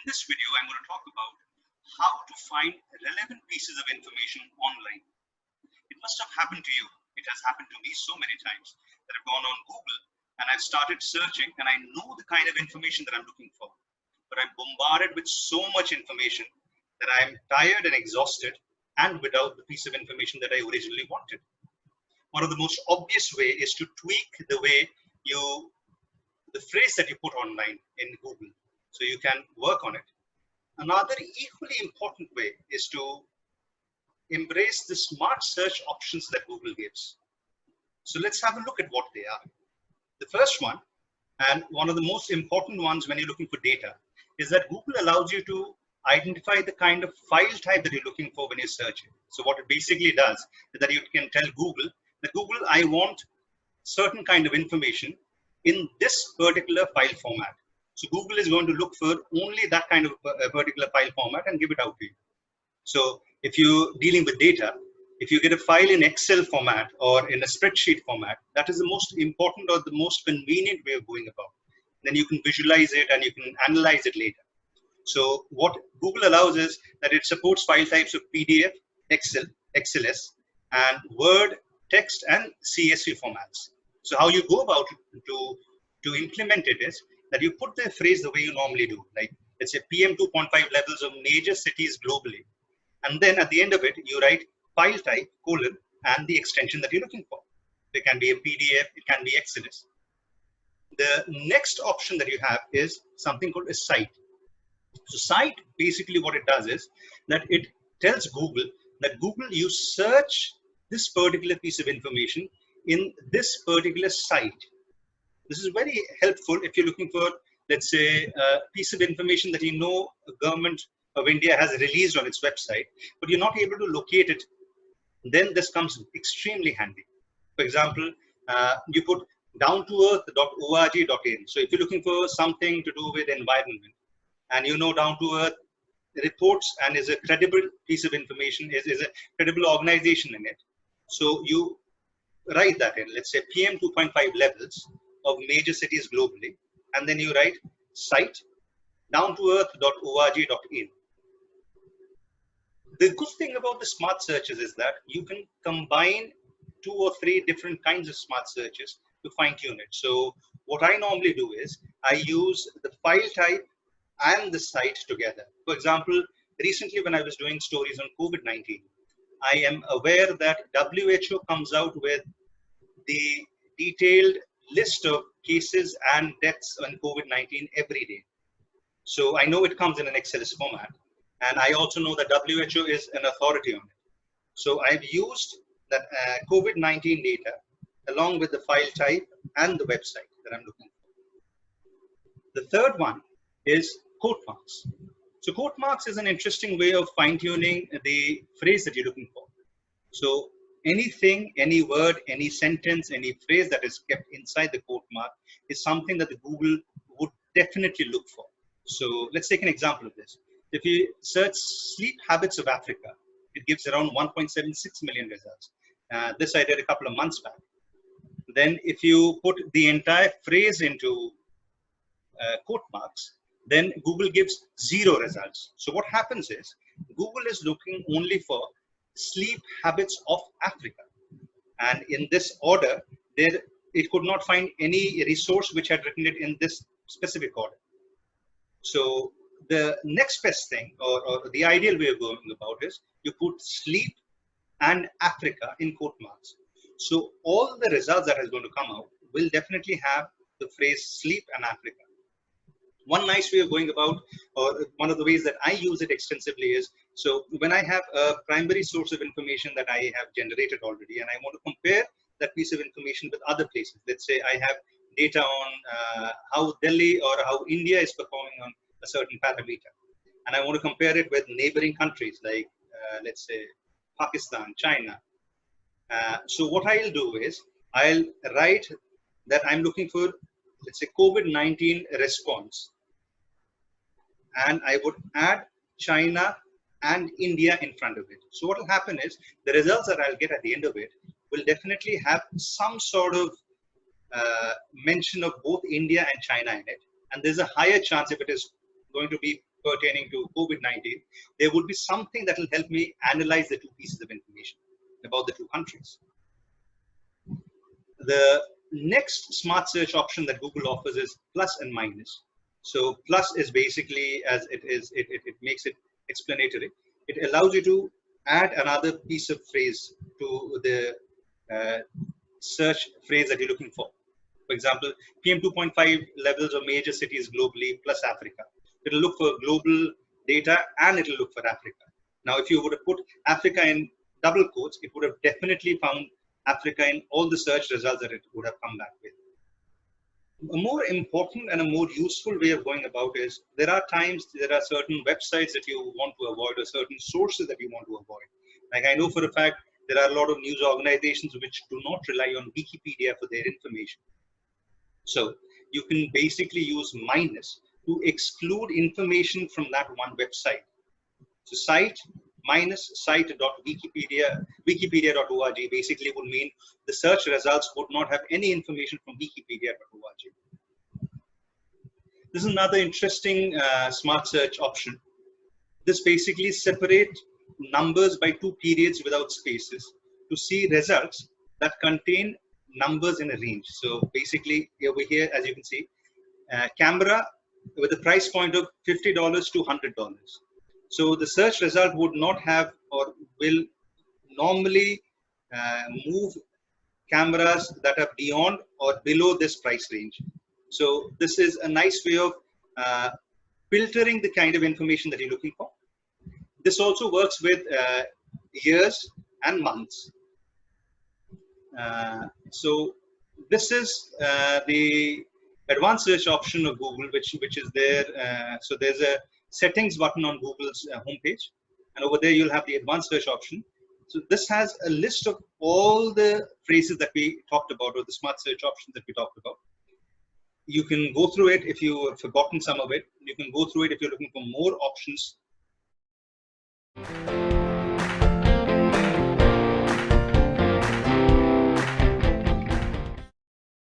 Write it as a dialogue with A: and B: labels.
A: this video, I'm going to talk about how to find relevant pieces of information online. It must have happened to you. It has happened to me so many times that I've gone on Google and I've started searching and I know the kind of information that I'm looking for. But I'm bombarded with so much information that I'm tired and exhausted and without the piece of information that I originally wanted. One of the most obvious way is to tweak the way the phrase that you put online in Google, so you can work on it. Another equally important way is to embrace the smart search options that Google gives. So let's have a look at what they are. The first one, and one of the most important ones when you're looking for data, is that Google allows you to identify the kind of file type that you're looking for when you search it. So what it basically does is that you can tell Google that Google, I want certain kind of information in this particular file format. So Google is going to look for only that kind of particular file format and give it out to you. So if you're dealing with data, if you get a file in Excel format or in a spreadsheet format, that is the most important or the most convenient way of going about. Then you can visualize it and you can analyze it later. So what Google allows is that it supports file types of PDF, Excel, XLS, and Word, text, and CSV formats. So how you go about to implement it is that you put the phrase the way you normally do, like let's say PM 2.5 levels of major cities globally. And then at the end of it, you write file type, colon, and the extension that you're looking for. It can be a PDF, it can be XLS. The next option that you have is something called a site. So site, basically what it does is that it tells Google that Google, you search this particular piece of information in this particular site. This is very helpful if you're looking for, let's say, a piece of information that you know the government of India has released on its website, but you're not able to locate it. Then this comes extremely handy. For example, you put downtoearth.org.in. So if you're looking for something to do with environment, and you know Down to Earth reports and is a credible piece of information, is a credible organization in it. So you write that in, let's say PM 2.5 levels of major cities globally, and then you write site downtoearth.org.in. The good thing about the smart searches is that you can combine 2 or 3 different kinds of smart searches to fine tune it. So what I normally do is I use the file type and the site together. For example, recently when I was doing stories on COVID-19, I am aware that WHO comes out with the detailed list of cases and deaths on COVID-19 every day. So I know it comes in an XLS format, and I also know that WHO is an authority on it. So I've used that COVID-19 data along with the file type and the website that I'm looking for. The third one is quote marks. So quote marks is an interesting way of fine-tuning the phrase that you're looking for. So anything, any word, any sentence, any phrase that is kept inside the quote mark is something that the Google would definitely look for. So let's take an example of this. If you search sleep habits of Africa, it gives around 1.76 million results. This I did a couple of months back. Then if you put the entire phrase into quote marks, then Google gives 0 results. So what happens is Google is looking only for sleep habits of Africa. And in this order, it could not find any resource which had written it in this specific order. So the next best thing, or the ideal way of going about is you put sleep and Africa in quote marks. So all the results that is going to come out will definitely have the phrase sleep and Africa. One nice way of going about, or one of the ways that I use it extensively is, so when I have a primary source of information that I have generated already, and I want to compare that piece of information with other places. Let's say I have data on how Delhi or how India is performing on a certain parameter, and I want to compare it with neighboring countries like, let's say, Pakistan, China. So what I'll do is, I'll write that I'm looking for, let's say, COVID-19 response. And I would add China and India in front of it. So what will happen is the results that I'll get at the end of it will definitely have some sort of mention of both India and China in it. And there's a higher chance if it is going to be pertaining to COVID-19, there would be something that will help me analyze the two pieces of information about the two countries. The next smart search option that Google offers is plus and minus. So plus is basically, as it is, it makes it explanatory. It allows you to add another piece of phrase to the search phrase that you're looking for. For example, PM 2.5 levels of major cities globally plus Africa. It'll look for global data and it'll look for Africa. Now, if you would have put Africa in double quotes, it would have definitely found Africa in all the search results that it would have come back with. A more important and a more useful way of going about is there are times there are certain websites that you want to avoid or certain sources that you want to avoid. Like I know for a fact there are a lot of news organizations which do not rely on Wikipedia for their information. So you can basically use minus to exclude information from that one website. So site minus site.wikipedia.org basically would mean the search results would not have any information from wikipedia.org. This is another interesting smart search option. This basically separates numbers by two periods without spaces to see results that contain numbers in a range. So basically over here, as you can see, camera with a price point of $50 to $100. So the search result would not have or will normally move cameras that are beyond or below this price range. So this is a nice way of filtering the kind of information that you're looking for. This also works with years and months. So this is the advanced search option of Google, which is there. So there's a settings button on Google's homepage, and over there you'll have the advanced search option. So this has a list of all the phrases that we talked about, or the smart search options that we talked about. You can go through it if you have forgotten some of it. You can go through it if you're looking for more options.